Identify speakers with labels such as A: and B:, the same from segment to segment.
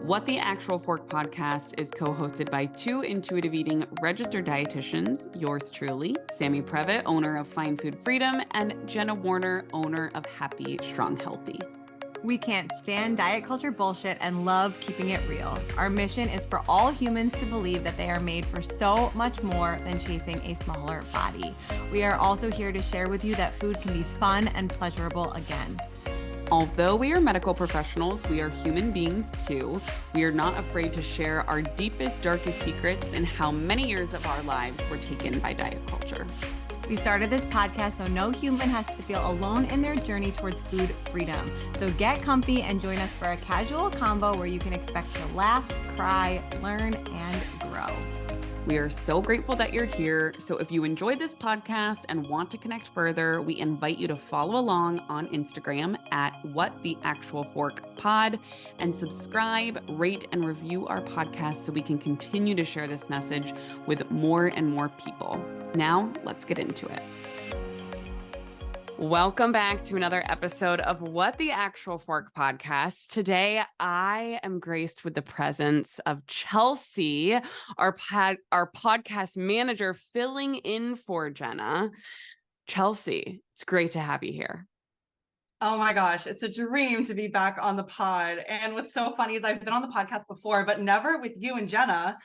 A: What the Actual Fork podcast is co-hosted by two intuitive eating registered dietitians, yours truly, Sammy Previtt, owner of Fine Food Freedom, and Jenna Warner, owner of Happy Strong Healthy.
B: We can't stand diet culture bullshit and love keeping it real. Our mission is for all humans to believe that they are made for so much more than chasing a smaller body. We are also here to share with you that food can be fun and pleasurable again.
A: Although we are medical professionals, we are human beings too. We are not afraid to share our deepest, darkest secrets and how many years of our lives were taken by diet culture.
B: We started this podcast so no human has to feel alone in their journey towards food freedom. So get comfy and join us for a casual convo where you can expect to laugh, cry, learn, and grow.
A: We are so grateful that you're here. So if you enjoyed this podcast and want to connect further, we invite you to follow along on Instagram at WhatTheActualForkPod and subscribe, rate, and review our podcast so we can continue to share this message with more and more people. Now, let's get into it. Welcome back to another episode of What the Actual Fork Podcast. Today, I am graced with the presence of Chelsea, our podcast manager, filling in for Jenna. Chelsea, it's great to have you here.
C: Oh my gosh, it's a dream to be back on the pod. And what's so funny is I've been on the podcast before, but never with you and Jenna.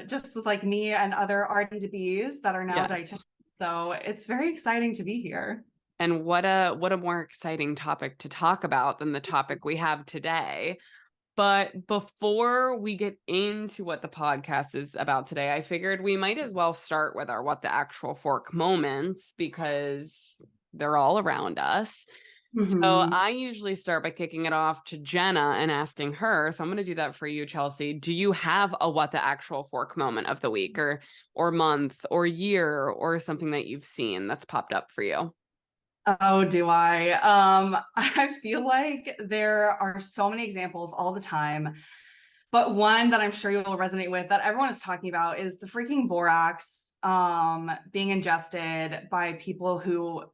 C: Just with like me and other RD-to-Bs that are now dietitians. So it's very exciting to be here.
A: And what a more exciting topic to talk about than the topic we have today. But before we get into what the podcast is about today, I figured we might as well start with our What the Actual Fork moments because they're all around us. So I usually start by kicking it off to Jenna and asking her. So I'm going to do that for you, Chelsea. Do you have a What the Actual Fork moment of the week or month or year or something that you've seen that's popped up for you?
C: Oh, do I? I feel like there are so many examples all the time, but one that I'm sure you will resonate with that everyone is talking about is the freaking borax being ingested by people who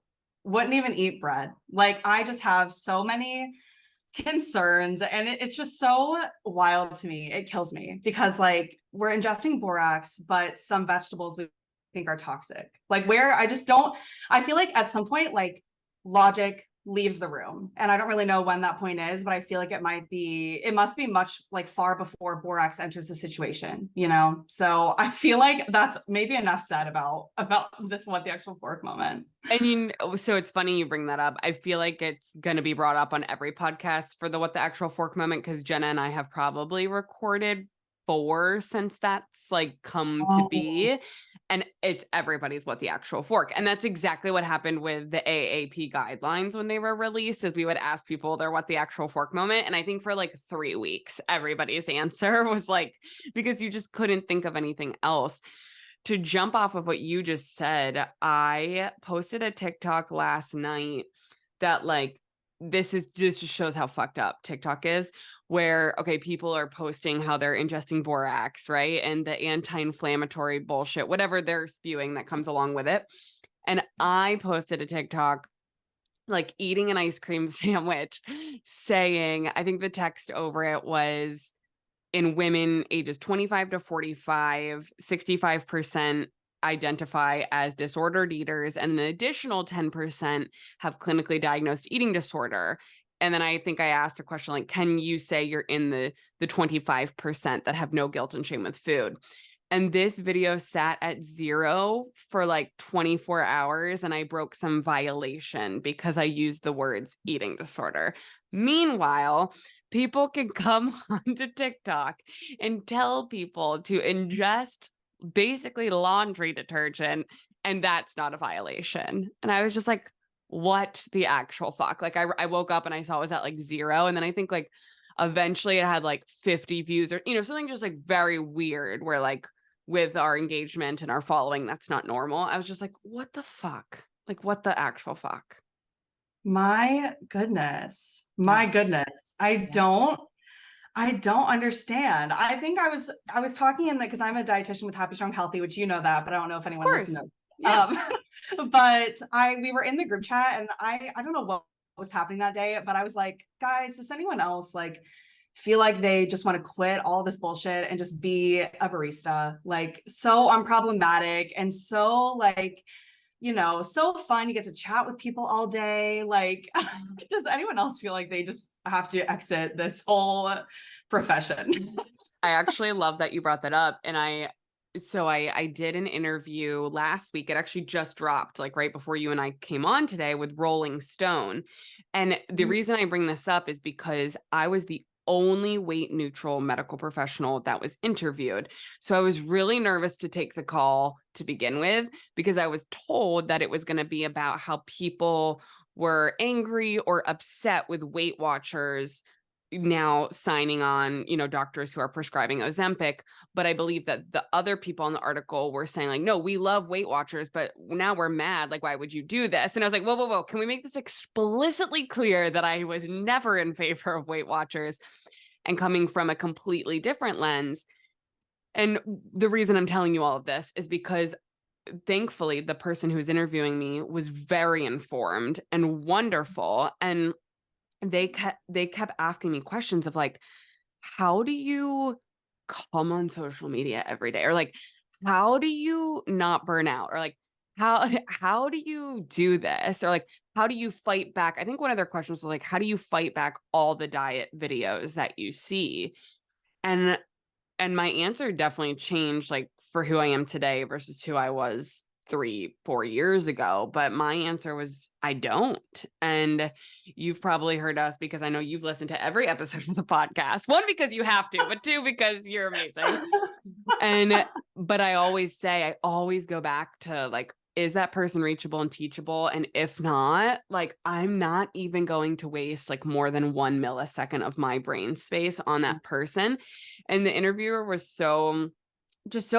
C: wouldn't even eat bread. Like, I just have so many concerns and it's just so wild to me. It kills me because like we're ingesting borax, but some vegetables we think are toxic. Like I feel like at some point, like logic leaves the room and I don't really know when that point is, but I feel like it must be much like far before borax enters the situation, you know? So I feel like that's maybe enough said about this What the Actual Fork moment.
A: I mean, so it's funny you bring that up. I feel like it's going to be brought up on every podcast for the What the Actual Fork moment because Jenna and I have probably recorded 4 since that's like come to be. And it's everybody's What the Actual Fork. And that's exactly what happened with the AAP guidelines when they were released, is we would ask people their What the Actual Fork moment. And I think for like 3 weeks, everybody's answer was like, because you just couldn't think of anything else. To jump off of what you just said, I posted a TikTok last night that like, this just shows how fucked up TikTok is, where, okay, people are posting how they're ingesting borax, right? And the anti-inflammatory bullshit, whatever they're spewing that comes along with it. And I posted a TikTok, like eating an ice cream sandwich saying, I think the text over it was, in women ages 25 to 45, 65% identify as disordered eaters, and an additional 10% have clinically diagnosed eating disorder. And then I think I asked a question like, can you say you're in the 25% that have no guilt and shame with food? And this video sat at 0 for like 24 hours, and I broke some violation because I used the words eating disorder. Meanwhile, people can come onto TikTok and tell people to ingest basically laundry detergent, and that's not a violation. And I was just like, what the actual fuck? Like I woke up and I saw it was at like 0. And then I think like eventually it had like 50 views or, you know, something just like very weird where like with our engagement and our following, that's not normal. I was just like, what the fuck? Like what the actual fuck?
C: My goodness. I don't understand. I think I was talking in because I'm a dietitian with Happy Strong Healthy, which you know that, but I don't know if anyone listens. Yeah. But we were in the group chat and I don't know what was happening that day, but I was like, guys, does anyone else like feel like they just want to quit all this bullshit and just be a barista. Like, so unproblematic and so like, so fun. You get to chat with people all day. Like, does anyone else feel like they just have to exit this whole profession?
A: I actually love that you brought that up. And I did an interview last week. It actually just dropped like right before you and I came on today with Rolling Stone. And the reason I bring this up is because I was the only weight neutral medical professional that was interviewed. So I was really nervous to take the call to begin with, because I was told that it was going to be about how people were angry or upset with Weight Watchers now signing on, doctors who are prescribing Ozempic. But I believe that the other people in the article were saying like, no, we love Weight Watchers, but now we're mad. Like, why would you do this? And I was like, whoa. Can we make this explicitly clear that I was never in favor of Weight Watchers and coming from a completely different lens? And the reason I'm telling you all of this is because thankfully the person who's interviewing me was very informed and wonderful. And they kept asking me questions of like, how do you come on social media every day? Or like, how do you not burn out? Or like, how do you do this? Or like, how do you fight back? I think one of their questions was like, how do you fight back all the diet videos that you see? And my answer definitely changed, like for who I am today versus who I was 3-4 years ago. But my answer was, I don't. And you've probably heard us, because I know you've listened to every episode of the podcast. One, because you have to, but two, because you're amazing. But I always go back to like, is that person reachable and teachable? And if not, like, I'm not even going to waste like more than 1 millisecond of my brain space on that person. And the interviewer was so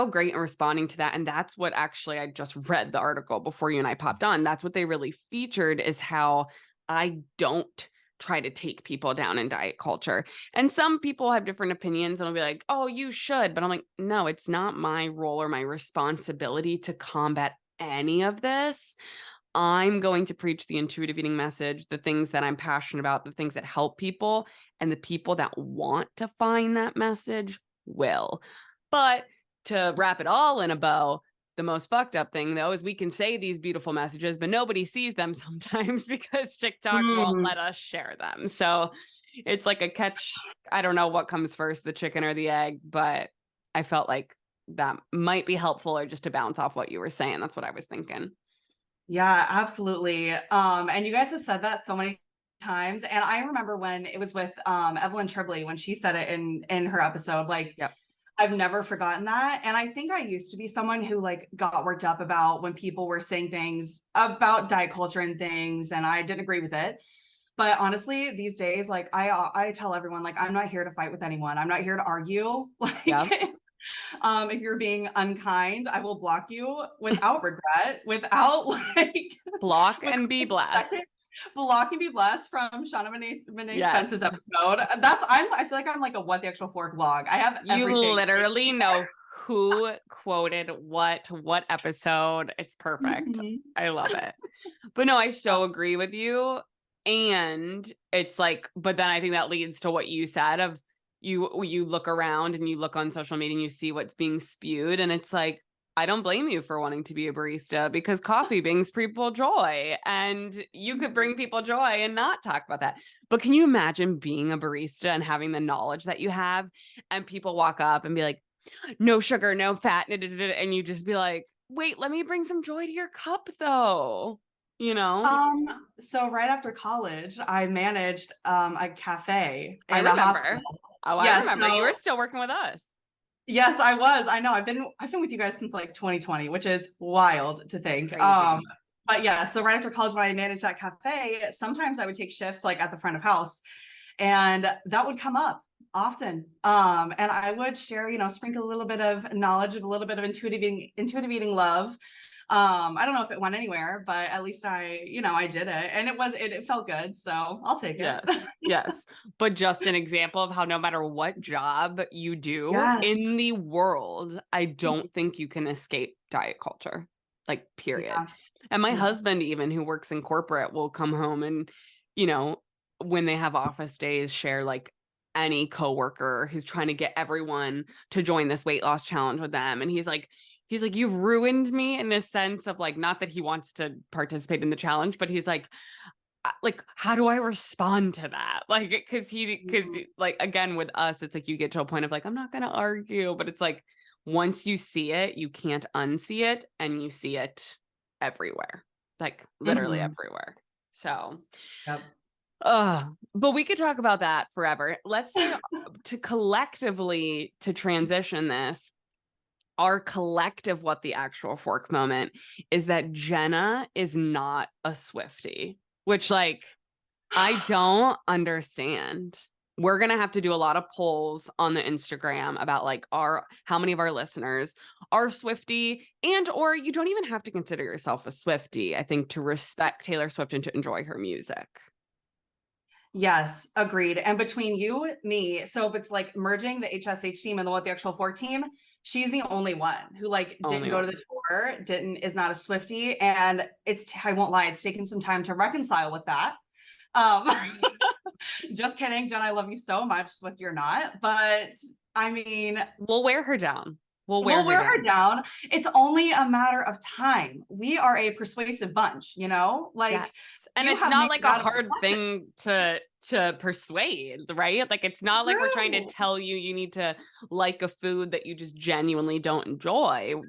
A: great in responding to that. And that's what actually, I just read the article before you and I popped on. That's what they really featured, is how I don't try to take people down in diet culture. And some people have different opinions and will be like, oh, you should. But I'm like, no, it's not my role or my responsibility to combat any of this. I'm going to preach the intuitive eating message, the things that I'm passionate about, the things that help people, and the people that want to find that message will. But to wrap it all in a bow, the most fucked up thing, though, is we can say these beautiful messages, but nobody sees them sometimes because TikTok won't let us share them. So it's like a catch. I don't know what comes first, the chicken or the egg, but I felt like that might be helpful, or just to bounce off what you were saying. That's what I was thinking.
C: Yeah, absolutely. And you guys have said that so many times. And I remember when it was with Evelyn Tribbley, when she said it in her episode, like,
A: yep.
C: I've never forgotten that. And I think I used to be someone who like got worked up about when people were saying things about diet culture and things, and I didn't agree with it. But honestly, these days, like I tell everyone, like, I'm not here to fight with anyone. I'm not here to argue. Like, yep. If you're being unkind, I will block you without regret, without like
A: block and be blessed.
C: Block and be blessed from Shauna Monet Spence's episode. I feel like I'm like a What the Actual Fork vlog. I have everything.
A: You literally know who quoted what episode. It's perfect. Mm-hmm. I love it. But no, I so agree with you. And it's like, but then I think that leads to what you said of you look around and you look on social media and you see what's being spewed. And it's like, I don't blame you for wanting to be a barista, because coffee brings people joy, and you could bring people joy and not talk about that. But can you imagine being a barista and having the knowledge that you have, and people walk up and be like, no sugar, no fat, and you just be like, wait, let me bring some joy to your cup though.
C: So right after college, I managed a cafe in
A: a
C: hospital.
A: I remember. You were still working with us.
C: Yes, I was. I know. I've been with you guys since like 2020, which is wild to think.
A: Crazy.
C: But yeah, so right after college, when I managed that cafe, sometimes I would take shifts like at the front of house, and that would come up often. And I would share, sprinkle a little bit of knowledge, a little bit of intuitive eating love. I don't know if it went anywhere, but at least I did it, and it felt good. So I'll take it.
A: Yes. But just an example of how no matter what job you do in the world, I don't think you can escape diet culture, like period. Yeah. And my husband, even who works in corporate, will come home and, when they have office days, share like any coworker who's trying to get everyone to join this weight loss challenge with them. And he's like, you've ruined me in a sense of like, not that he wants to participate in the challenge, but he's like, how do I respond to that? Like, because like, again, with us, it's like you get to a point of like, I'm not going to argue, but it's like, once you see it, you can't unsee it, and you see it everywhere, like literally everywhere. So,
C: Yep.
A: But we could talk about that forever. Let's say to transition this, our collective what the actual fork moment is that Jenna is not a Swiftie, which like I don't understand. We're going to have to do a lot of polls on the Instagram about like how many of our listeners are Swiftie, and or you don't even have to consider yourself a Swiftie, I think, to respect Taylor Swift and to enjoy her music.
C: Yes, agreed. And between you, me, so if it's like merging the HSH team and the actual fork team, she's the only one who like didn't go to the tour, is not a Swiftie. And I won't lie, it's taken some time to reconcile with that. Just kidding, Jen, I love you so much, Swiftie or not. But I mean,
A: we'll wear her down. We'll
C: wear her down. It's only a matter of time. We are a persuasive bunch, you know, like,
A: yes. And it's not like a hard thing to persuade, right? Like, it's not like we're trying to tell you need to like a food that you just genuinely don't enjoy. Wow.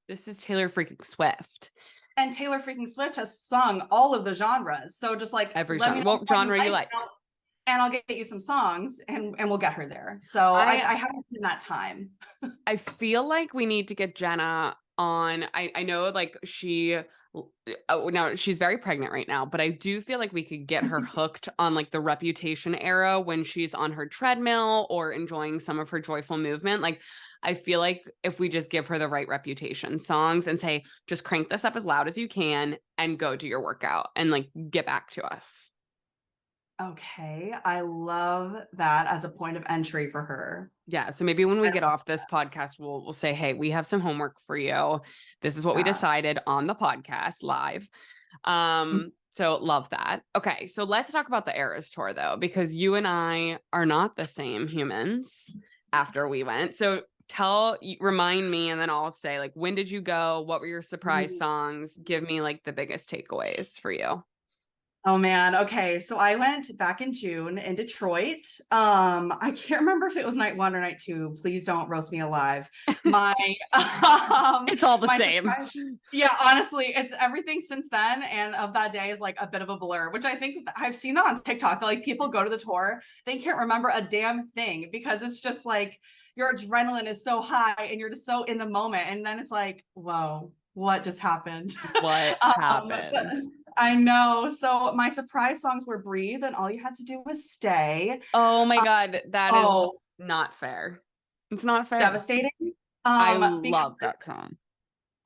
A: This is Taylor freaking Swift.
C: And Taylor freaking Swift has sung all of the genres. So just like
A: every genre. What genre you like?
C: And I'll get you some songs and we'll get her there. So I haven't been that time.
A: I feel like we need to get Jenna on. I know like now she's very pregnant right now, but I do feel like we could get her hooked on like the Reputation era when she's on her treadmill or enjoying some of her joyful movement. Like, I feel like if we just give her the right Reputation songs and say, just crank this up as loud as you can and go do your workout and like get back to us.
C: Okay, I love that as a point of entry for her.
A: Yeah, so maybe when we get off this podcast, we'll say, hey, we have some homework for you. This is what we decided on the podcast live. So love that. Okay, so let's talk about the Eras tour though, because you and I are not the same humans after we went. So remind me, and then I'll say like, when did you go? What were your surprise songs? Give me like the biggest takeaways for you.
C: Oh man. Okay. So I went back in June in Detroit. I can't remember if it was night 1 or night 2. Please don't roast me alive.
A: It's all the same.
C: Yeah, honestly, it's everything since then. And of that day is like a bit of a blur, which I think I've seen that on TikTok. That like people go to the tour, they can't remember a damn thing because it's just like your adrenaline is so high and you're just so in the moment. And then it's like, whoa, what just happened?
A: What happened?
C: I know. So my surprise songs were Breathe and All You Had to Do Was Stay.
A: Oh my God. That is not fair. It's not fair.
C: Devastating.
A: I love that song.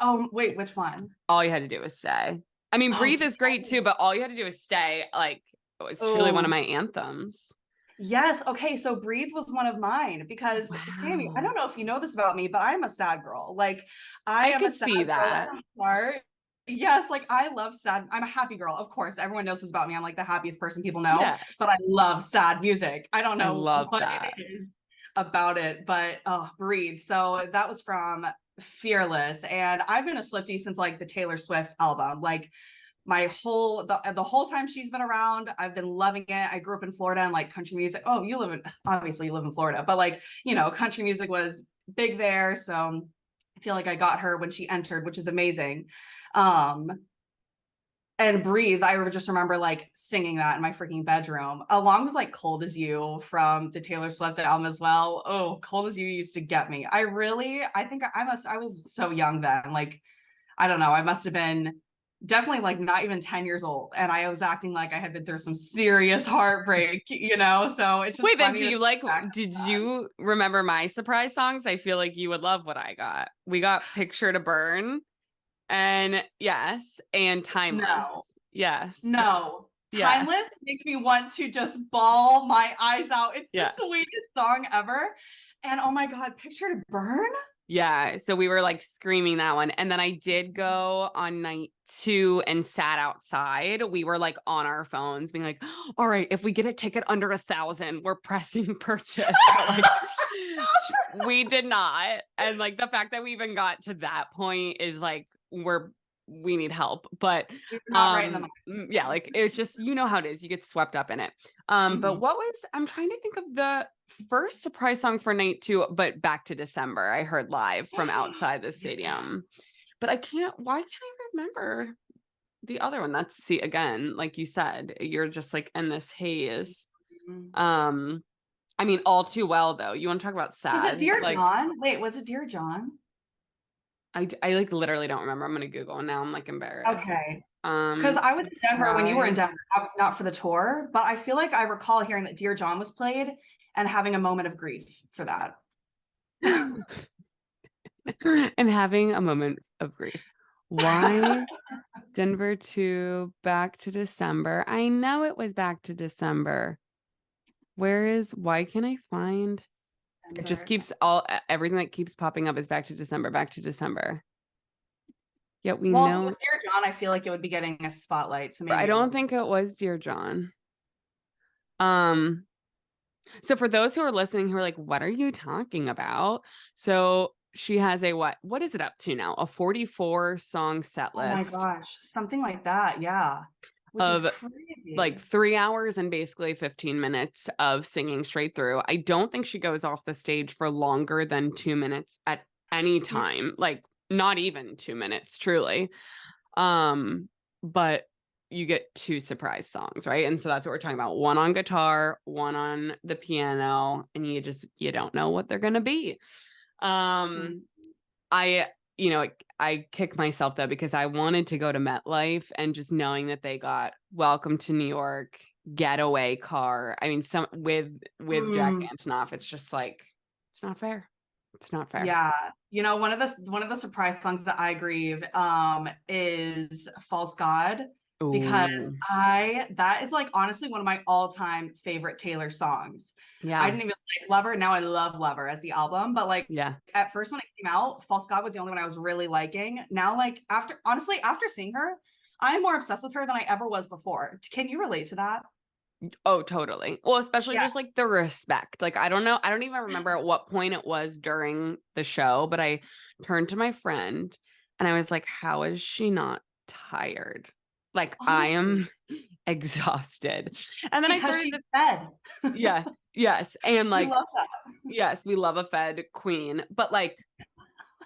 C: Oh, wait, which one?
A: All You Had to Do Was Stay. I mean, Breathe is great too, but All You Had to Do Was Stay, like, it was truly one of my anthems.
C: Yes. Okay. So Breathe was one of mine because Sammy, I don't know if you know this about me, but I'm a sad girl. Like I could see that. Yes, like I love sad. I'm a happy girl. Of course, everyone knows this about me. I'm like the happiest person people know. Yes. But I love sad music. I don't know what it is about it, but Breathe. So that was from Fearless. And I've been a Swiftie since like the Taylor Swift album. Like my the whole time she's been around, I've been loving it. I grew up in Florida and like country music. Oh, obviously you live in Florida, but like, you know, country music was big there. So I feel like I got her when she entered, which is amazing. And Breathe, I just remember like singing that in my freaking bedroom, along with like Cold As You from the Taylor Swift album as well. Oh, Cold As You used to get me. I think I was so young then. Like, I don't know, I must have been definitely like not even 10 years old. And I was acting like I had been through some serious heartbreak, you know? So it's just
A: wait, then did you remember my surprise songs? I feel like you would love what I got. We got Picture to Burn. And yes, and Timeless.
C: No.
A: Yes.
C: No. Timeless makes me want to just bawl my eyes out. It's the sweetest song ever. And oh my God, Picture to Burn?
A: Yeah. So we were like screaming that one. And then I did go on night 2 and sat outside. We were like on our phones being like, all right, if we get a ticket under 1,000, we're pressing purchase. But like we did not. And like the fact that we even got to that point is like, we need help. But
C: You're not right in the mind.
A: yeah, like it's just, you know how it is. You get swept up in it. But I'm trying to think of the first surprise song for night 2, but Back to December. I heard live from outside the stadium.
C: Yes.
A: But why can't I remember the other one? See, again, like you said, you're just like in this haze. I mean, All Too Well, though. You want to talk about sad?
C: Was it Dear John? Wait, was it Dear John?
A: I like literally don't remember. I'm gonna Google and now I'm like embarrassed.
C: Okay. Because I was in Denver when you were in Denver, not for the tour, but I feel like I recall hearing that Dear John was played and having a moment of grief for that.
A: And having a moment of grief. Why Denver to Back to December? I know it was Back to December. Why can I find? Denver. It just keeps everything that keeps popping up is Back to December, Back to December. Yet we know. If it
C: was Dear John, I feel like it would be getting a spotlight. So maybe
A: I don't think it was Dear John. So for those who are listening who are like, what are you talking about? So she has what is it up to now? A 44 song set list.
C: Oh my gosh, something like that. Yeah. Which is crazy.
A: Like 3 hours and basically 15 minutes of singing straight through. I don't think she goes off the stage for longer than 2 minutes at any time. Like not even 2 minutes, truly. But you get 2 surprise songs, right? And so that's what we're talking about. One on guitar, one on the piano, and you don't know what they're going to be. I kick myself though, because I wanted to go to MetLife and just knowing that they got Welcome to New York, Getaway Car. I mean, with Jack Antonoff, it's just like, it's not fair. It's not fair.
C: Yeah. You know, one of the surprise songs that I grieve is False God. Because that is like honestly one of my all-time favorite Taylor songs. Yeah. I didn't even like Lover. Now I love Lover as the album. But like at first when it came out, False God was the only one I was really liking. Now, like after seeing her, I'm more obsessed with her than I ever was before. Can you relate to that?
A: Oh, totally. Well, especially just like the respect. Like, I don't know. I don't even remember at what point it was during the show, but I turned to my friend and I was like, how is she not tired? Like, I am exhausted. And then I started
C: fed.
A: Yeah. Yes. And like,
C: love that.
A: Yes, we love a fed queen, but like,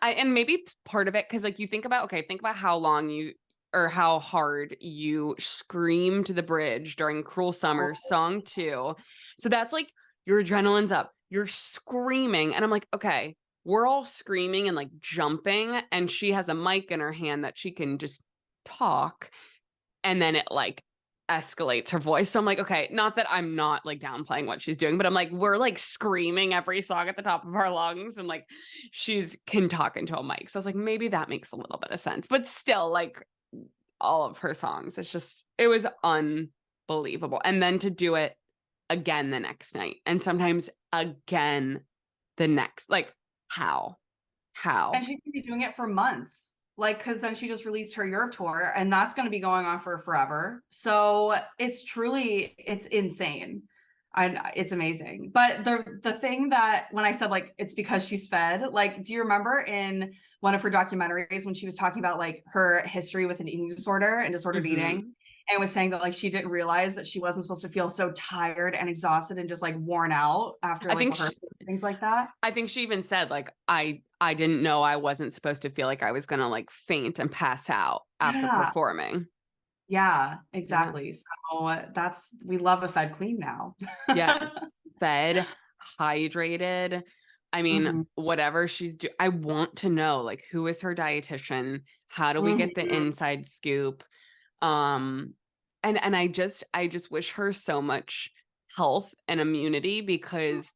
A: and maybe part of it, because like you think about how long how hard you screamed the bridge during Cruel Summer song 2. So that's like your adrenaline's up, you're screaming. And I'm like, okay, we're all screaming and like jumping. And she has a mic in her hand that she can just talk. And then it like escalates her voice. So I'm like, okay, not that I'm not like downplaying what she's doing, but I'm like, we're like screaming every song at the top of our lungs and like can talk into a mic. So I was like, maybe that makes a little bit of sense, but still like all of her songs, it was unbelievable. And then to do it again the next night and sometimes again the next, like how?
C: And she's gonna be doing it for months. Like, because then she just released her Europe tour and that's going to be going on for forever. So it's insane. It's amazing. But the thing that when I said like, it's because she's fed, like, do you remember in one of her documentaries when she was talking about like her history with an eating disorder and disordered eating, and was saying that like she didn't realize that she wasn't supposed to feel so tired and exhausted and just like worn out after like things like that.
A: I think she even said like, I didn't know I wasn't supposed to feel like I was going to like faint and pass out after performing.
C: Yeah, exactly. Yeah. So we love a fed queen now.
A: Yes. Fed, hydrated. I mean, whatever she's doing, I want to know like, who is her dietitian? How do we get the inside scoop? And I just wish her so much health and immunity, because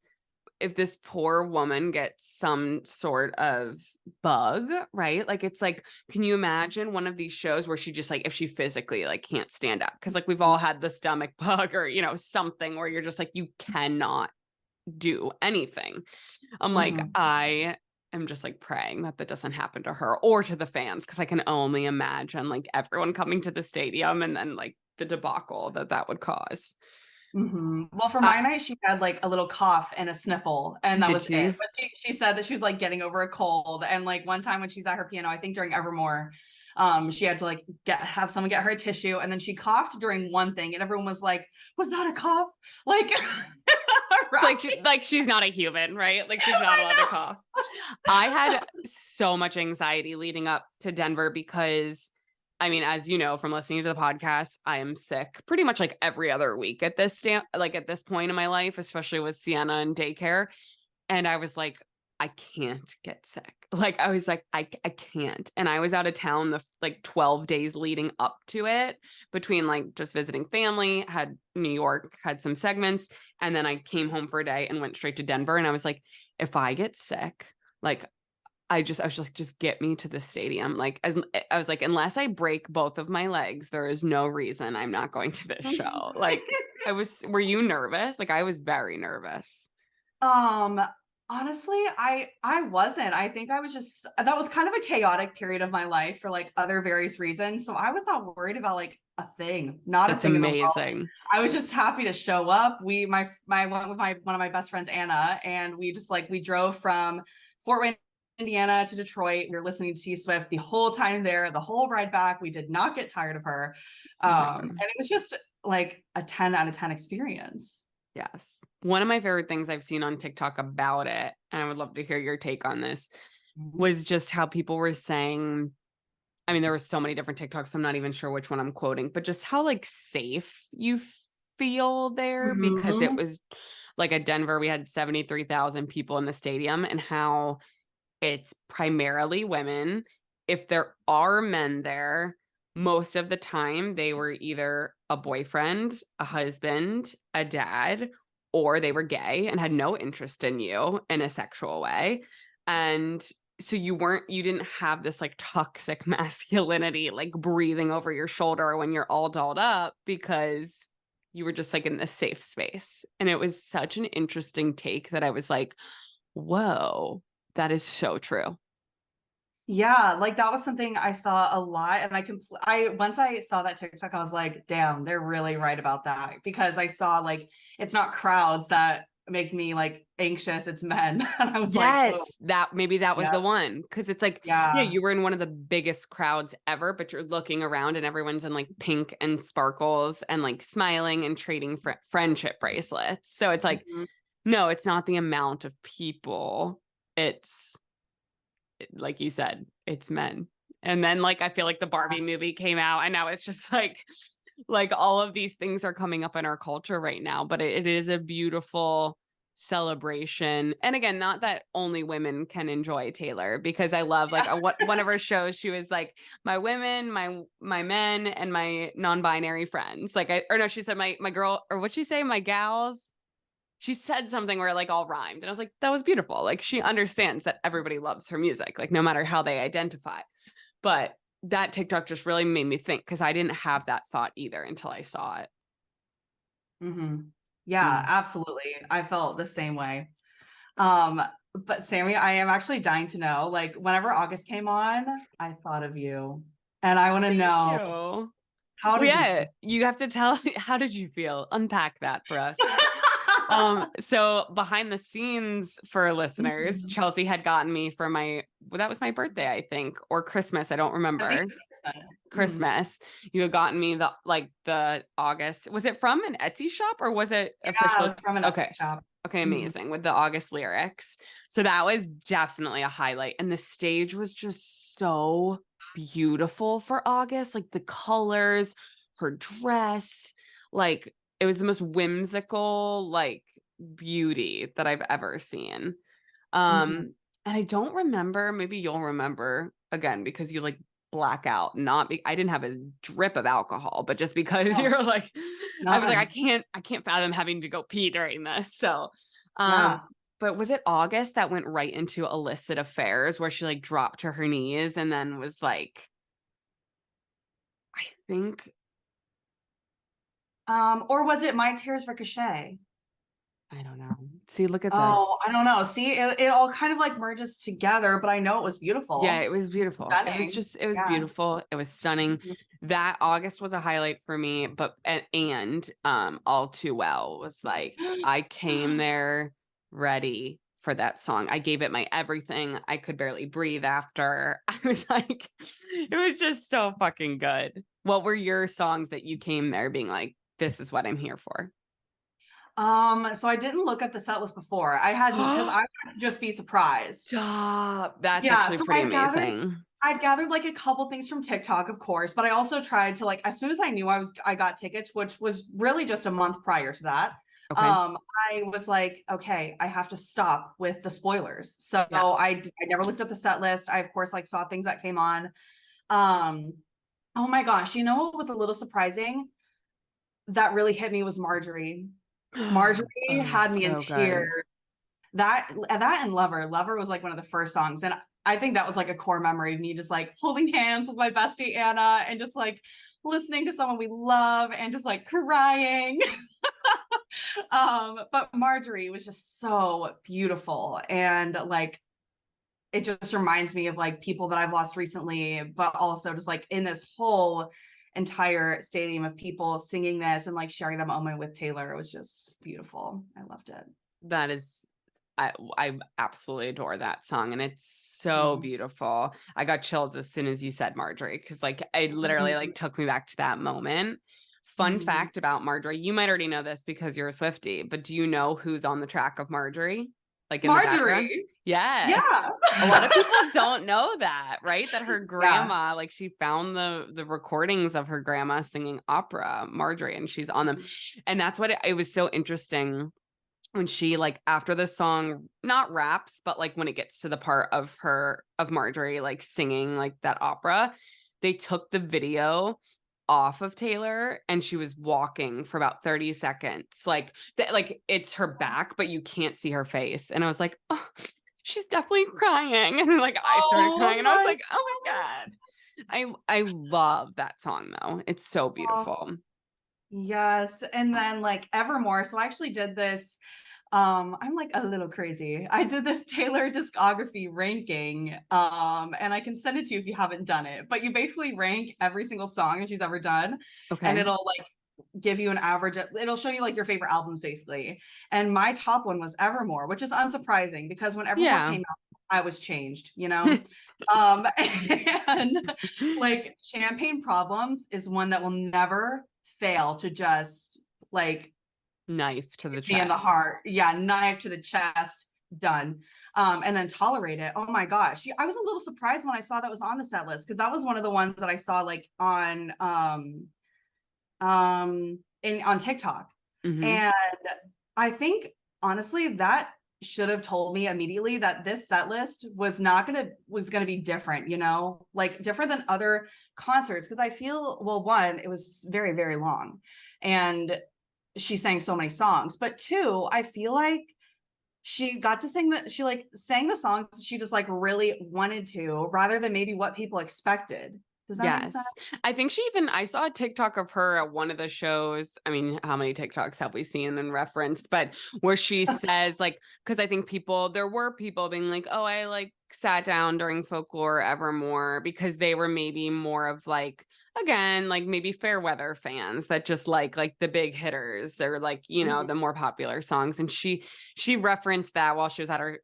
A: if this poor woman gets some sort of bug, right? Like, it's like, can you imagine one of these shows where she just like, if she physically like can't stand up? Cause like we've all had the stomach bug or, something where you're just like, you cannot do anything. I'm like, I am just like praying that doesn't happen to her or to the fans, because I can only imagine like everyone coming to the stadium and then like the debacle that would cause.
C: Well, for my night, she had like a little cough and a sniffle, and that
A: Did
C: was
A: she?
C: it. But she said that she was like getting over a cold. And like one time when she's at her piano, I think during Evermore, she had to like have someone get her a tissue, and then she coughed during one thing, and everyone was like, "Was that a cough?" Like,
A: like she's not a human, right? Like she's not allowed to cough. I had so much anxiety leading up to Denver because, I mean, as you know from listening to the podcast, I am sick pretty much like every other week at this point in my life, especially with Sienna and daycare. And I was like, I can't get sick. Like I was like, I can't. And I was out of town the like 12 days leading up to it, between like just visiting family, had New York, had some segments, and then I came home for a day and went straight to Denver. And I was like, if I get sick, like I was just like, just get me to the stadium. Like I was like, unless I break both of my legs, there is no reason I'm not going to this show. Like were you nervous? Like I was very nervous.
C: Honestly, I wasn't. I think I was just, that was kind of a chaotic period of my life for like other various reasons. So I was not worried about like a thing, not a thing in the world. I was just happy to show up. I went with one of my best friends, Anna, and we drove from Fort Wayne, Indiana to Detroit. We were listening to T Swift the whole time there, the whole ride back. We did not get tired of her. And it was just like a 10 out of 10 experience.
A: Yes. One of my favorite things I've seen on TikTok about it, and I would love to hear your take on this, was just how people were saying, I mean, there were so many different TikToks, I'm not even sure which one I'm quoting, but just how like safe you feel there, because it was like at Denver, we had 73,000 people in the stadium, and how it's primarily women. If there are men there, most of the time they were either a boyfriend, a husband, a dad, or they were gay and had no interest in you in a sexual way. And so you didn't have this like toxic masculinity like breathing over your shoulder when you're all dolled up, because you were just like in this safe space. And it was such an interesting take that I was like, whoa, that is so true.
C: Yeah, like that was something I saw a lot, and once I saw that TikTok, I was like, damn, they're really right about that, because I saw like it's not crowds that make me like anxious, it's men. And I was like, oh.
A: that was the one, because it's like,
C: yeah,
A: you were in one of the biggest crowds ever, but you're looking around and everyone's in like pink and sparkles and like smiling and trading friendship bracelets. So it's like, no, it's not the amount of people. It's like you said, it's men. And then like I feel like the Barbie movie came out, and now it's just like all of these things are coming up in our culture right now. But it is a beautiful celebration. And again, not that only women can enjoy Taylor, because I love like one of her shows, she was like, my women, my men, and my non-binary friends. Like she said my girl, or what'd she say, my gals. She said something where like all rhymed, and I was like, that was beautiful. Like she understands that everybody loves her music, like no matter how they identify. But that TikTok just really made me think, because I didn't have that thought either until I saw it.
C: Yeah, absolutely. I felt the same way. But Sammy, I am actually dying to know, like whenever August came on, I thought of you, and I want to know how did you feel?
A: You have to tell, how did you feel? Unpack that for us. So behind the scenes for listeners, Chelsea had gotten me for that was my birthday, I think, or Christmas. I don't remember. Christmas. You had gotten me the August. Was it from an Etsy shop, or was it officially?
C: It was from an Etsy shop.
A: Okay, amazing. With the August lyrics. So that was definitely a highlight. And the stage was just so beautiful for August. Like the colors, her dress, like it was the most whimsical, like beauty that I've ever seen. And I don't remember, maybe you'll remember again, because you like black out, I didn't have a drip of alcohol, but just because you're like, I was like, I can't fathom having to go pee during this. So, but was it August that went right into illicit affairs, where she like dropped to her knees and then was like, I think,
C: or was it My Tears Ricochet?
A: I don't know. See, look at this.
C: Oh, I don't know. See, it all kind of like merges together, but I know it was beautiful.
A: Yeah, it was beautiful.
C: Stunning.
A: It was beautiful. It was stunning. That August was a highlight for me, but and All Too Well was like, I came there ready for that song. I gave it my everything. I could barely breathe after. I was like, it was just so fucking good. What were your songs that you came there being like, this is what I'm here for?
C: So I didn't look at the set list before. I hadn't, because I wanted to just be surprised.
A: Stop. That's actually pretty amazing.
C: I'd gathered like a couple things from TikTok, of course, but I also tried to, like, as soon as I knew I got tickets, which was really just a month prior to that.
A: Okay.
C: I was like, okay, I have to stop with the spoilers. So
A: Yes.
C: I never looked at the set list. I, of course, like saw things that came on. Oh my gosh, you know what was a little surprising that really hit me was Marjorie. Marjorie had me in tears. That and Lover was like one of the first songs, and I think that was like a core memory of me just like holding hands with my bestie Anna and just like listening to someone we love and just like crying. But Marjorie was just so beautiful, and like it just reminds me of like people that I've lost recently, but also just like in this whole entire stadium of people singing this and like sharing that moment with Taylor. It was just beautiful. I loved it.
A: That is, I absolutely adore that song, and it's so beautiful. I got chills as soon as you said Marjorie, because like it literally like took me back to that moment. Fun fact about Marjorie, you might already know this because you're a Swiftie, but do you know who's on the track of Marjorie? Like in
C: Marjorie.
A: Yes.
C: Yeah.
A: A lot of people don't know that, right? That her grandma, like she found the recordings of her grandma singing opera, Marjorie, and she's on them. And that's what it was so interesting when she, like, after the song, not raps, but like when it gets to the part of Marjorie, like singing like that opera, they took the video off of Taylor and she was walking for about 30 seconds. Like it's her back, but you can't see her face. And I was like, oh, she's definitely crying. And like I started crying and I was like, oh my God. I love that song though. It's so beautiful.
C: Yes. And then like Evermore. So I actually did this. I'm like a little crazy. I did this Taylor discography ranking. And I can send it to you if you haven't done it, but you basically rank every single song that she's ever done. Okay. And it'll like give you an average. It'll show you like your favorite albums basically. And my top one was Evermore, which is unsurprising because when Evermore came out, I was changed, you know? And like Champagne Problems is one that will never fail to just like
A: knife to the chest.
C: In the heart. Yeah, knife to the chest. Done. And then Tolerate It. Oh my gosh. I was a little surprised when I saw that was on the set list because that was one of the ones that I saw like on TikTok. And I think honestly that should have told me immediately that this set list was gonna be different, you know, like different than other concerts. Cause I feel, well, one, it was very, very long and she sang so many songs, but two, I feel like she got to sing she like sang the songs she just like really wanted to rather than maybe what people expected. Does that make sense?
A: I think I saw a TikTok of her at one of the shows. I mean, how many TikToks have we seen and referenced? But where she says like, because I think there were people being like, oh, I like sat down during Folklore Evermore because they were maybe more of like, again, like maybe fair weather fans that just like the big hitters or like, you know, the more popular songs. And she referenced that while she was at her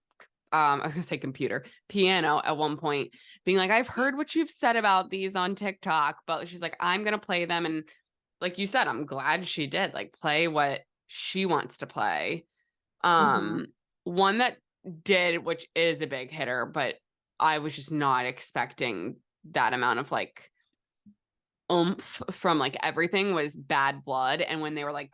A: I was gonna say piano at one point, being like, I've heard what you've said about these on TikTok, but she's like, I'm gonna play them. And like you said, I'm glad she did like play what she wants to play. One that did, which is a big hitter, but I was just not expecting that amount of like oomph from like everything, was Bad Blood. And when they were like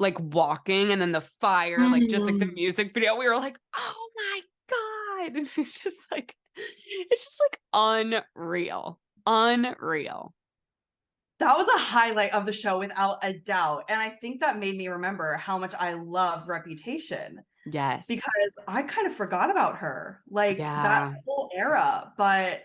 A: like walking and then the fire, like just like the music video, we were like, oh my God. And it's just like unreal.
C: That was a highlight of the show without a doubt. And I think that made me remember how much I love Reputation.
A: Yes.
C: Because I kind of forgot about her, like that whole era. But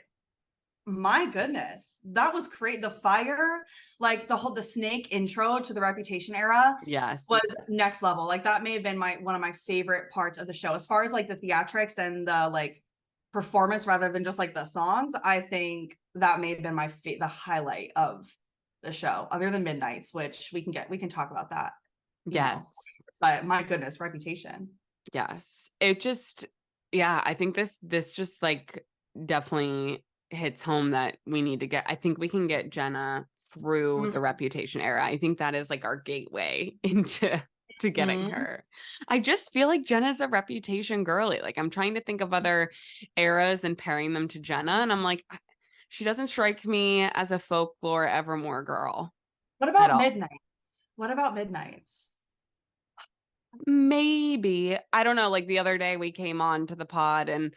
C: my goodness, that was great. The fire, like the snake intro to the Reputation era,
A: Yes,
C: was next level. Like that may have been one of my favorite parts of the show, as far as like the theatrics and the like performance rather than just like the songs. I think that may have been the highlight of the show, other than Midnight's, which we can talk about that.
A: Yes,
C: but my goodness, Reputation.
A: Yes, it just, yeah, I think this just like definitely hits home that we need to get. I think we can get Jenna through the Reputation era. I think that is like our gateway into getting her. I just feel like Jenna's a Reputation girly. Like I'm trying to think of other eras and pairing them to Jenna, and I'm like, she doesn't strike me as a folklore Evermore girl.
C: What about Midnight's? What about Midnight's?
A: Maybe. I don't know. Like the other day we came on to the pod and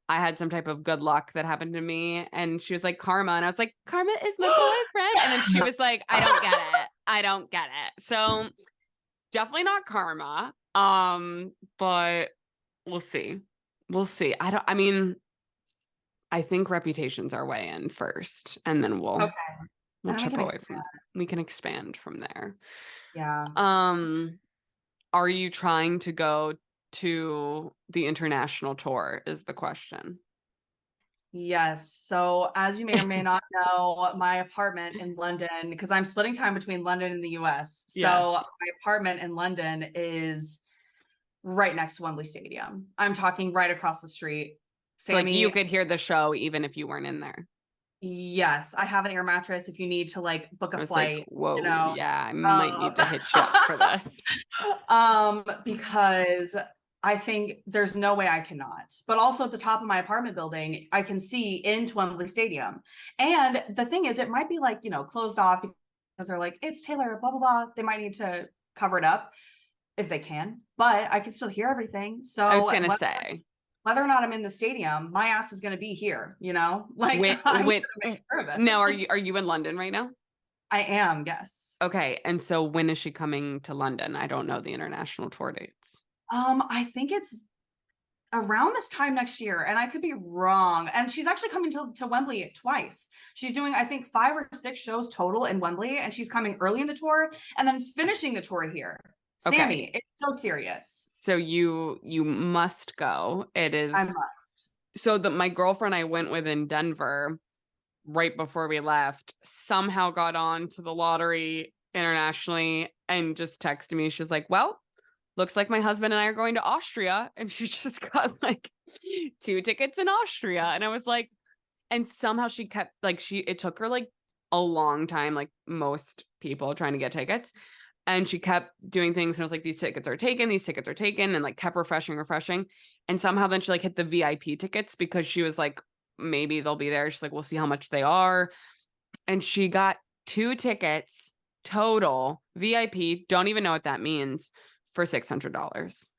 A: I had some type of good luck that happened to me. And she was like, Karma. And I was like, Karma is my boyfriend. And then she was like, I don't get it. I don't get it. So definitely not Karma. But we'll see. We'll see. I think Reputation's our way in first. And then we'll chip away from, we can expand from there.
C: Yeah.
A: Are you trying to go to the international tour is the question.
C: Yes. So as you may or may not know, my apartment in London, because I'm splitting time between London and the US. So my apartment in London is right next to Wembley Stadium. I'm talking right across the street.
A: So like you could hear the show even if you weren't in there.
C: Yes, I have an air mattress if you need to like book a flight.
A: Like, whoa, you know? Yeah, I might need to hit you up for this.
C: Because I think there's no way I cannot. But also at the top of my apartment building, I can see into Wembley Stadium. And the thing is, it might be like, closed off because they're like, it's Taylor, blah, blah, blah. They might need to cover it up if they can, but I can still hear everything. So
A: I was going to say,
C: whether or not I'm in the stadium, my ass is going to be here, like
A: now, are you in London right now?
C: I am. Yes.
A: Okay. And so when is she coming to London? I don't know the international tour dates.
C: I think it's around this time next year, and I could be wrong. And she's actually coming to Wembley twice. She's doing, I think, 5 or 6 shows total in Wembley, and she's coming early in the tour and then finishing the tour here. Sammy, it's so serious.
A: So you must go. It is.
C: I must.
A: So my girlfriend I went with in Denver right before we left somehow got on to the lottery internationally and just texted me. She's like, well, looks like my husband and I are going to Austria. And she just got like 2 tickets in Austria. And I was like, and somehow she kept like, it took her like a long time, like most people trying to get tickets. And she kept doing things. And I was like, these tickets are taken, and like kept refreshing. And somehow then she like hit the VIP tickets because she was like, maybe they'll be there. She's like, we'll see how much they are. And she got 2 tickets total VIP. Don't even know what that means, for $600.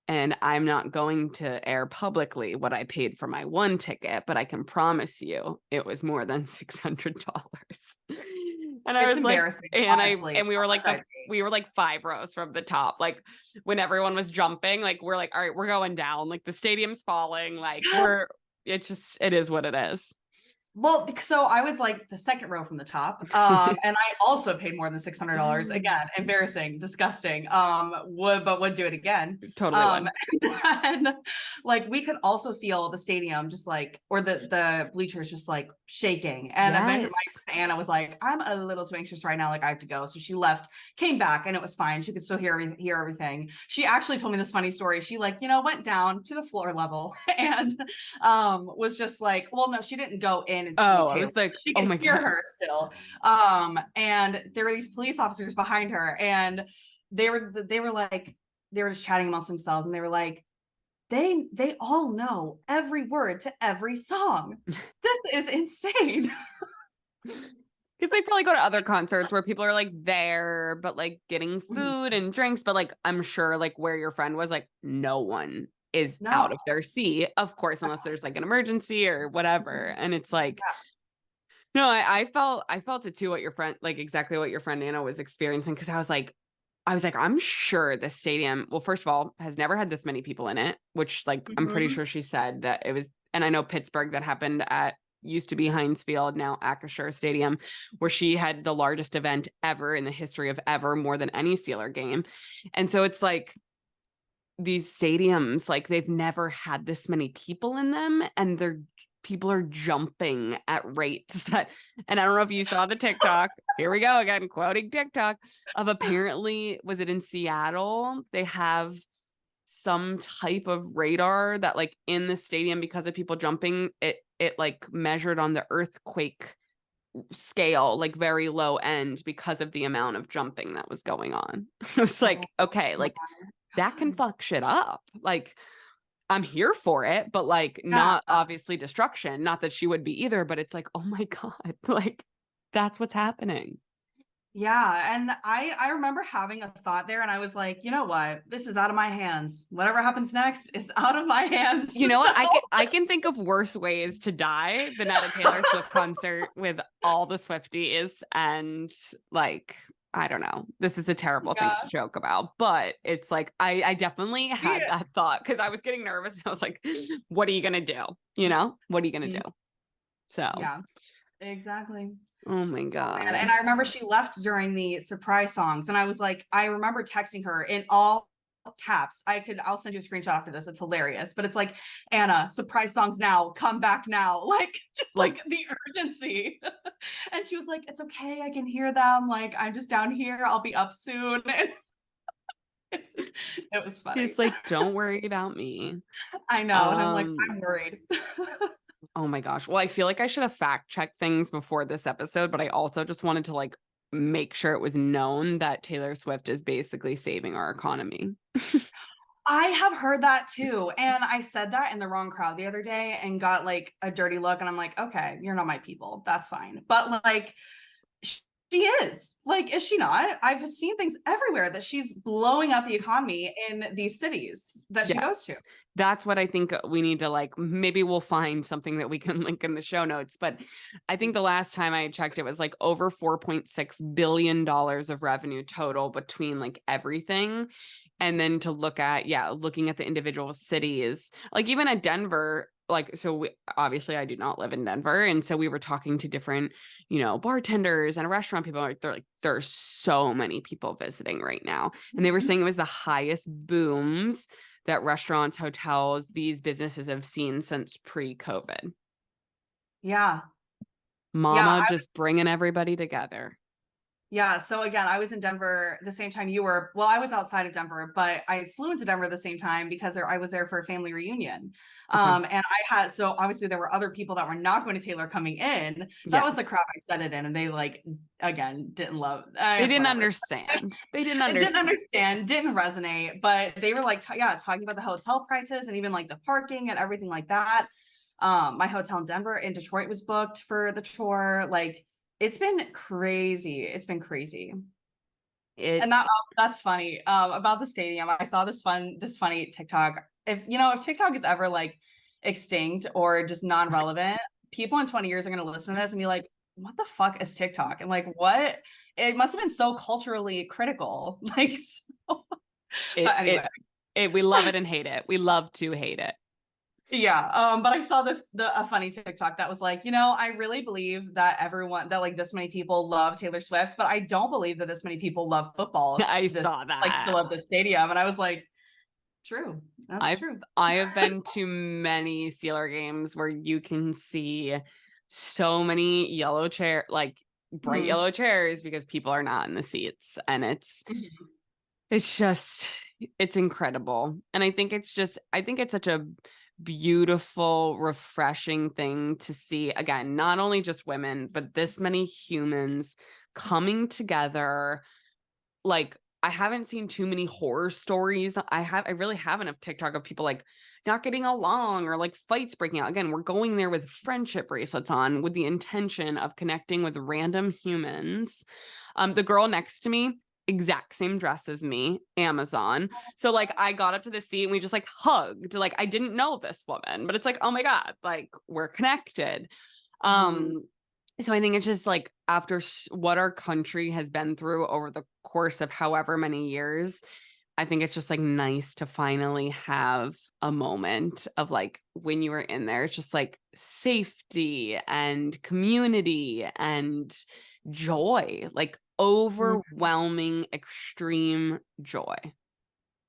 A: And I'm not going to air publicly what I paid for my 1 ticket, but I can promise you it was more than $600. And I was embarrassing. Like, and we were like 5 rows from the top. Like when everyone was jumping, like we're like, all right, we're going down. Like the stadium's falling. Like it is what it is.
C: Well, so I was like the 2nd row from the top, and I also paid more than $600. Again, embarrassing, disgusting. Would do it again.
A: Totally.
C: And like we could also feel the stadium just like, or the bleachers just like shaking. And eventually Anna was like, I'm a little too anxious right now. Like I have to go. So she left, came back, and it was fine. She could still hear everything. She actually told me this funny story. She like, went down to the floor level and was just like, well, no, she didn't go in.
A: I was like,
C: she could hear her still. And there were these police officers behind her, and they were just chatting amongst themselves, and they were like, they all know every word to every song. This is insane.
A: Because they probably go to other concerts where people are like there, but like getting food and drinks. But like, I'm sure like where your friend was, like no one is out of their seat, of course, unless there's like an emergency or whatever. And it's like, no, I felt it too, what your friend, like exactly what your friend Anna was experiencing. Cause I was like, I'm sure the stadium, well, first of all, has never had this many people in it, which like, I'm pretty sure she said that it was and I know Pittsburgh, that happened at used to be Heinz Field, now Acrisure Stadium, where she had the largest event ever in the history of ever, more than any Steeler game. And so it's like these stadiums, like they've never had this many people in them, and people are jumping at rates that, and I don't know if you saw the TikTok, here we go again, quoting TikTok, of apparently, was it in Seattle? They have some type of radar that like in the stadium, because of people jumping, it like measured on the earthquake scale, like very low end, because of the amount of jumping that was going on. It was like, okay, like that can fuck shit up. Like, I'm here for it, but like not obviously destruction. Not that she would be either, but it's like, oh my God, like that's what's happening.
C: Yeah. And I remember having a thought there, and I was like, you know what? This is out of my hands. Whatever happens next is out of my hands.
A: You know what? I can think of worse ways to die than at a Taylor Swift concert with all the Swifties, and like, I don't know. This is a terrible thing to joke about, but it's like, I definitely had that thought, because I was getting nervous. I was like, what are you going to do? You know, what are you going to do? So,
C: yeah, exactly.
A: Oh my God.
C: And I remember she left during the surprise songs, and I was like, I remember texting her in all caps. I'll send you a screenshot after this. It's hilarious, but it's like, Anna, surprise songs now, come back now. Like, just like the urgency. And she was like, it's okay, I can hear them. Like, I'm just down here. I'll be up soon. It was funny.
A: She's like, don't worry about me.
C: I know. And I'm like, I'm worried.
A: Oh my gosh. Well, I feel like I should have fact checked things before this episode, but I also just wanted to like make sure it was known that Taylor Swift is basically saving our economy.
C: I have heard that too. And I said that in the wrong crowd the other day and got like a dirty look. And I'm like, okay, you're not my people. That's fine. But like, she is. Like, is she not? I've seen things everywhere that she's blowing up the economy in these cities that she goes to.
A: That's what I think we need to like, maybe we'll find something that we can link in the show notes. But I think the last time I checked, it was like over $4.6 billion of revenue total between like everything. And then to look at, looking at the individual cities, like even at Denver, like, so obviously I do not live in Denver. And so we were talking to different, you know, bartenders and restaurant people. They're like, there's so many people visiting right now. And they were saying it was the highest booms that restaurants, hotels, these businesses have seen since pre-COVID.
C: Yeah.
A: Mama just bringing everybody together.
C: Yeah. So again, I was in Denver the same time you were. Well, I was outside of Denver, but I flew into Denver the same time because I was there for a family reunion. And so obviously there were other people that were not going to Taylor coming in. That was the crowd I set it in. And they like, again, didn't love.
A: They didn't understand. They didn't understand.
C: Didn't resonate. But they were like, talking about the hotel prices and even like the parking and everything like that. My hotel in Detroit was booked for the tour. Like, it's been crazy. It's been crazy. And that's funny. About the stadium, I saw this funny TikTok. If TikTok is ever like extinct or just non-relevant, people in 20 years are going to listen to this and be like, what the fuck is TikTok? And like, what? It must have been so culturally critical. Like, anyway.
A: We love it and hate it. We love to hate it.
C: Yeah. But I saw a funny TikTok that was like, I really believe that like this many people love Taylor Swift, but I don't believe that this many people love football.
A: I saw that.
C: Like, fill up the stadium. And I was like, true. That's true.
A: I have been to many Steeler games where you can see so many yellow bright yellow chairs because people are not in the seats. And it's incredible. And I think it's such a beautiful, refreshing thing to see, again, not only just women, but this many humans coming together. Like, I haven't seen too many horror stories. I really haven't of TikTok of people like not getting along or like fights breaking out. Again, we're going there with friendship bracelets on with the intention of connecting with random humans. The girl next to me, exact same dress as me, Amazon. So like I got up to the seat and we just like hugged. Like, I didn't know this woman, but it's like, oh my God, like we're connected. So I think it's just like, after what our country has been through over the course of however many years, I think it's just like nice to finally have a moment of like when you were in there, it's just like safety and community and joy, like overwhelming, extreme joy.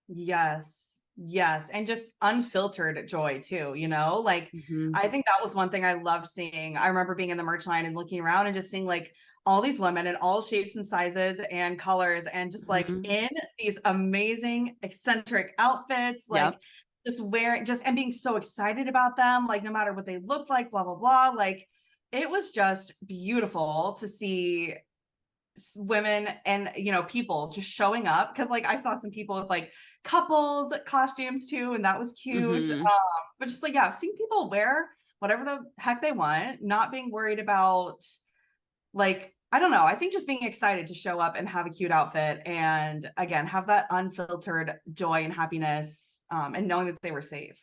C: Yes. Yes. And just unfiltered joy too, like I think that was one thing I loved seeing. I remember being in the merch line and looking around and just seeing like all these women in all shapes and sizes and colors and just like in these amazing eccentric outfits, like
A: Yep.
C: just wearing and being so excited about them, like no matter what they looked like, blah, blah, blah. Like it was just beautiful to see women and people just showing up, because like I saw some people with like couples costumes too, and that was cute. But just like seeing people wear whatever the heck they want, not being worried about, like, I don't know, I think just being excited to show up and have a cute outfit and again have that unfiltered joy and happiness, and knowing that they were safe.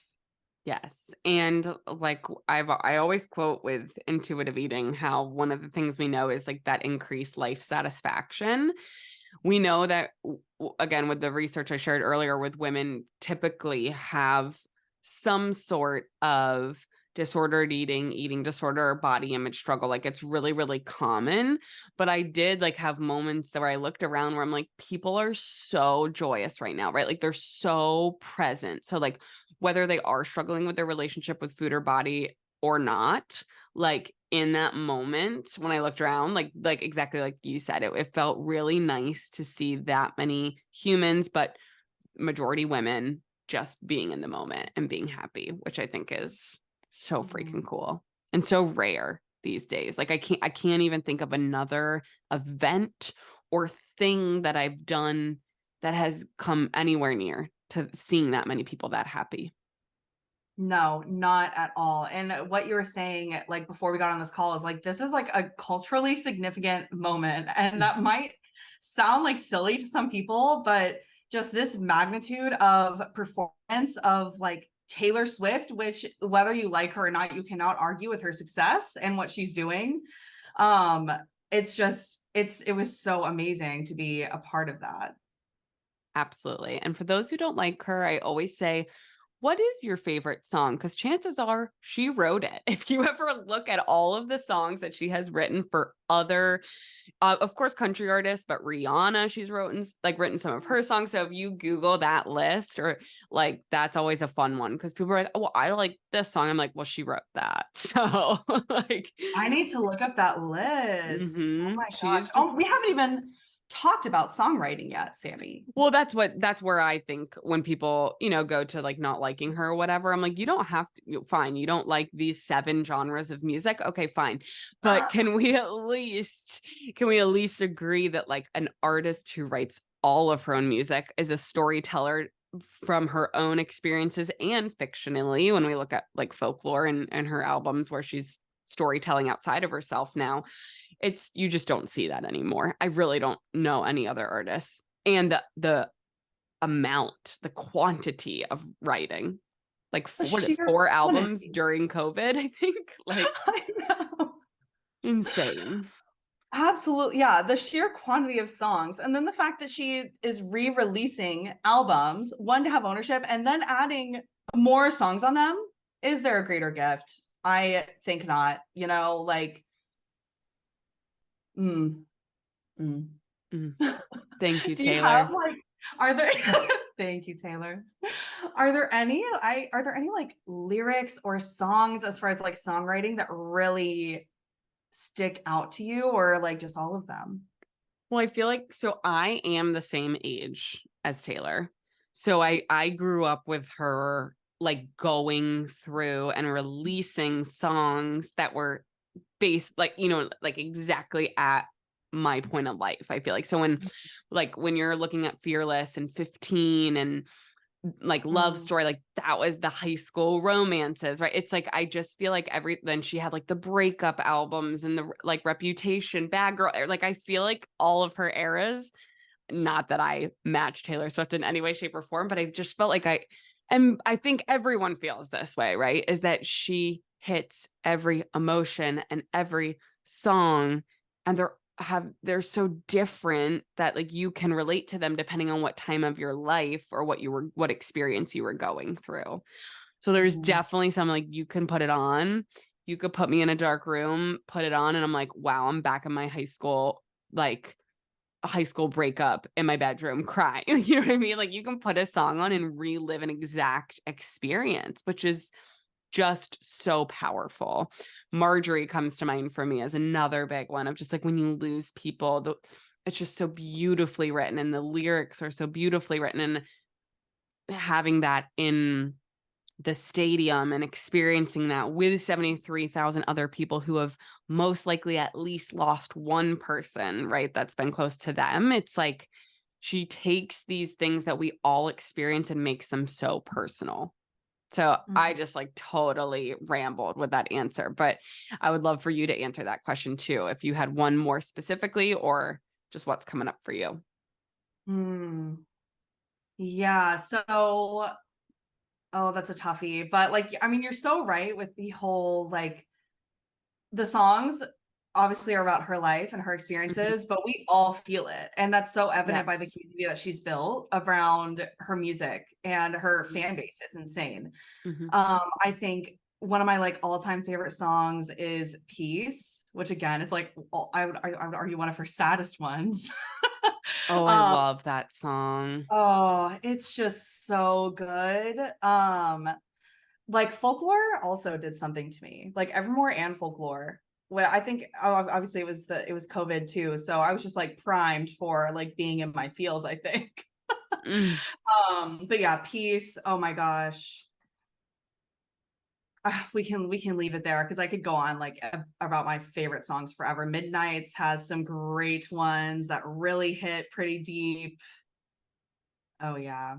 A: Yes. And like I always quote with intuitive eating how one of the things we know is like that increased life satisfaction. We know that again with the research I shared earlier, with women typically have some sort of disordered eating disorder, or body image struggle. Like it's really, really common. But I did like have moments where I looked around where I'm like, people are so joyous right now, right? Like they're so present. So like whether they are struggling with their relationship with food or body or not, like in that moment when I looked around, like exactly like you said, it felt really nice to see that many humans, but majority women, just being in the moment and being happy, which I think is so freaking cool and so rare these days. Like I can't even think of another event or thing that I've done that has come anywhere near to seeing that many people that happy.
C: No, not at all. And what you were saying, like before we got on this call, is like this is like a culturally significant moment. And that might sound like silly to some people, but just this magnitude of performance of like Taylor Swift, which whether you like her or not, you cannot argue with her success and what she's doing. It's just it was so amazing to be a part of that.
A: Absolutely. And for those who don't like her, I always say, what is your favorite song? Because chances are she wrote it. If you ever look at all of the songs that she has written for other, of course, country artists, but Rihanna, she's written some of her songs. So if you Google that list, or like, that's always a fun one because people are like, oh, well, I like this song. I'm like, well, she wrote that. So like,
C: I need to look up that list. Oh my
A: she
C: gosh.
A: is just.
C: Oh, we haven't even talked about songwriting yet, Sammy.
A: Well, that's where I think when people, go to like not liking her or whatever, I'm like, you don't have to, fine. You don't like these 7 genres of music. Okay, fine. But can we at least agree that like an artist who writes all of her own music is a storyteller from her own experiences and fictionally, when we look at like folklore and her albums where she's storytelling outside of herself now, you just don't see that anymore. I really don't know any other artists. And the amount, the quantity of writing, like four albums during COVID, I think, like
C: I know.
A: insane.
C: Absolutely. Yeah. The sheer quantity of songs. And then the fact that she is re-releasing albums, one, to have ownership, and then adding more songs on them. Is there a greater gift? I think not, like,
A: Thank you,
C: Do
A: Taylor.
C: you have like, are there, thank you, Taylor. Are there any like lyrics or songs as far as like songwriting that really stick out to you, or like just all of them?
A: Well, I feel like, so I am the same age as Taylor. So I grew up with her like going through and releasing songs that were based like, like exactly at my point of life. I feel like, so when you're looking at Fearless and 15 and like Love Story, like that was the high school romances, right? It's like I just feel like then she had like the breakup albums and the like Reputation, Bad Girl, like I feel like all of her eras, not that I match Taylor Swift in any way, shape, or form, but I just felt like I think everyone feels this way, right? Is that she hits every emotion and every song, and they're they're so different that like you can relate to them depending on what time of your life or what experience you were going through. So there's definitely some like you can put it on. You could put me in a dark room, put it on, and I'm like, wow, I'm back in my high school, like a high school breakup in my bedroom crying. You know what I mean? Like you can put a song on and relive an exact experience, which is just so powerful. Marjorie comes to mind for me as another big one of just like when you lose people, it's just so beautifully written and the lyrics are so beautifully written, and having that in the stadium and experiencing that with 73,000 other people who have most likely at least lost one person, right? That's been close to them. It's like she takes these things that we all experience and makes them so personal. So I just like totally rambled with that answer, but I would love for you to answer that question too. If you had one more specifically or just what's coming up for you.
C: Yeah. So, oh, that's a toughie, but like, I mean, you're so right with the whole, like the songs obviously are about her life and her experiences, but we all feel it. And that's so evident by the community that she's built around her music and her fan base. It's insane. I think one of my like all-time favorite songs is Peace, which again, it's like I would argue one of her saddest ones.
A: Oh, I love that song.
C: Oh, it's just so good. Like Folklore also did something to me, like Evermore and Folklore. Well, I think obviously it was COVID too, so I was just like primed for like being in my feels, I think. But yeah, Peace, oh my gosh. We can leave it there because I could go on like about my favorite songs forever. Midnights has some great ones that really hit pretty deep. Oh yeah.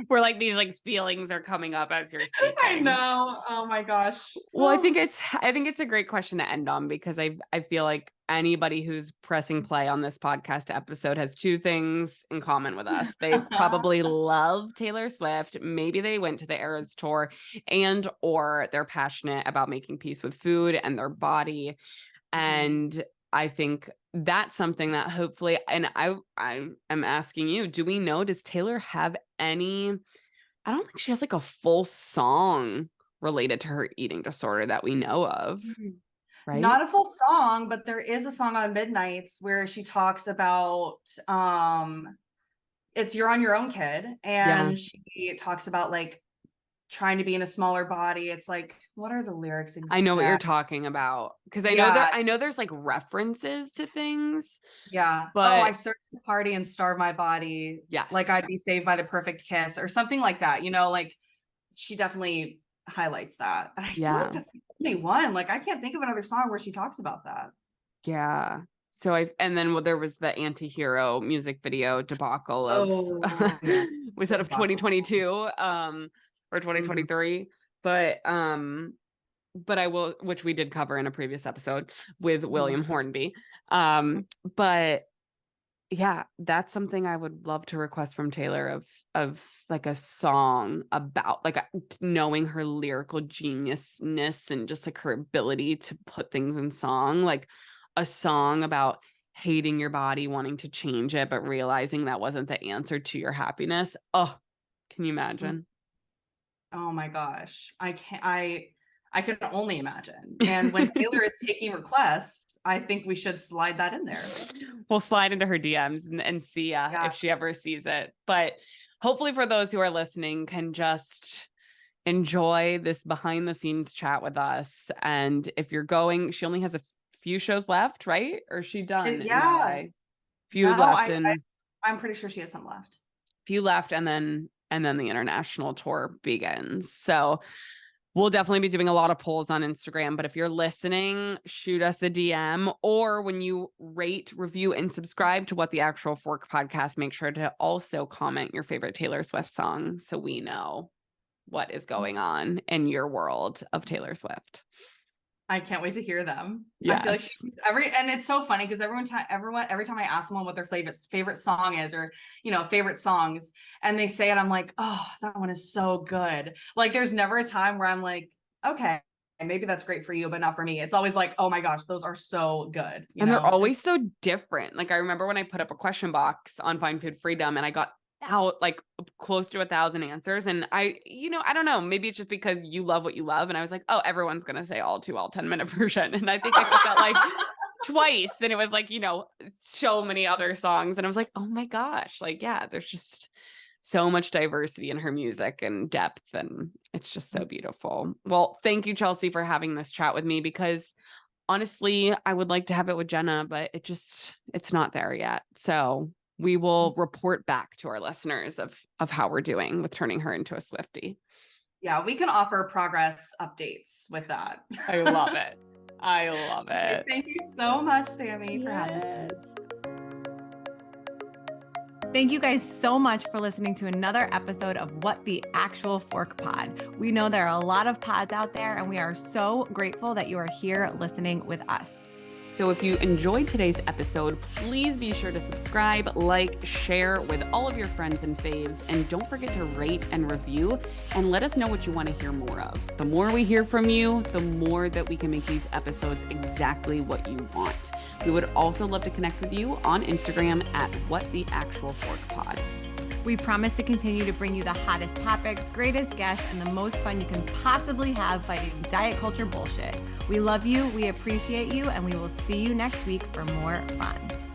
A: We're like these like feelings are coming up as you're speaking.
C: I know. Oh my gosh.
A: Well, I think it's a great question to end on because I feel like anybody who's pressing play on this podcast episode has two things in common with us. They probably love Taylor Swift. Maybe they went to the Eras tour, and or they're passionate about making peace with food and their body. And I think that's something that hopefully, and I'm asking you, do we know, does Taylor have any, I don't think she has like a full song related to her eating disorder that we know of, right?
C: Not a full song, but there is a song on Midnights where she talks about it's You're on Your Own, Kid, and she talks about like trying to be in a smaller body. It's like, what are the lyrics exactly?
A: I know what you're talking about because I know there's like references to things.
C: Yeah.
A: But
C: I search the party and starve my body.
A: Yes.
C: Like I'd be saved by the perfect kiss or something like that. You know, like she definitely highlights that. And I feel like that's the only one. Like I can't think of another song where she talks about that.
A: Yeah. So and then there was the anti-hero music video debacle of was that of 2022 or 2023, but I will, which we did cover in a previous episode with William Hornby. But yeah, that's something I would love to request from Taylor of like a song about like knowing her lyrical geniusness and just like her ability to put things in song, like a song about hating your body, wanting to change it, but realizing that wasn't the answer to your happiness. Oh, can you imagine?
C: Oh my gosh. I can only imagine. And when Taylor is taking requests, I think we should slide that in there.
A: We'll slide into her DMs and see if she ever sees it. But hopefully for those who are listening can just enjoy this behind the scenes chat with us. And if you're going, she only has a few shows left, right? Or is she done?
C: Yeah.
A: Few left.
C: I'm pretty sure she has some left.
A: Few left. And then the international tour begins. So we'll definitely be doing a lot of polls on Instagram, but if you're listening, shoot us a DM, or when you rate, review, and subscribe to What the Actual Fork podcast, make sure to also comment your favorite Taylor Swift song so we know what is going on in your world of Taylor Swift.
C: I can't wait to hear them.
A: Yes.
C: I feel like and it's so funny because every time I ask someone what their favorite song is, or favorite songs, and they say it, I'm like, oh, that one is so good. Like there's never a time where I'm like, okay, maybe that's great for you, but not for me. It's always like, oh my gosh, those are so good.
A: And they're always so different. Like, I remember when I put up a question box on Find Food Freedom and I got out like close to 1,000 answers. And I don't know, maybe it's just because you love what you love. And I was like, oh, everyone's going to say all 10-minute version. And I think I got that like twice. And it was like, so many other songs. And I was like, oh my gosh, like, yeah, there's just so much diversity in her music and depth. And it's just so beautiful. Well, thank you, Chelsea, for having this chat with me, because honestly, I would like to have it with Jenna, but it's not there yet. So we will report back to our listeners of how we're doing with turning her into a Swiftie.
C: Yeah, we can offer progress updates with that.
A: I love it. I love it.
C: Thank you so much, Sammy, for having me.
B: Thank you guys so much for listening to another episode of What the Actual Fork Pod. We know there are a lot of pods out there, and we are so grateful that you are here listening with us.
A: So if you enjoyed today's episode, please be sure to subscribe, like, share with all of your friends and faves, and don't forget to rate and review and let us know what you want to hear more of. The more we hear from you, the more that we can make these episodes exactly what you want. We would also love to connect with you on Instagram at WhatTheActualForkPod.
B: We promise to continue to bring you the hottest topics, greatest guests, and the most fun you can possibly have fighting diet culture bullshit. We love you, we appreciate you, and we will see you next week for more fun.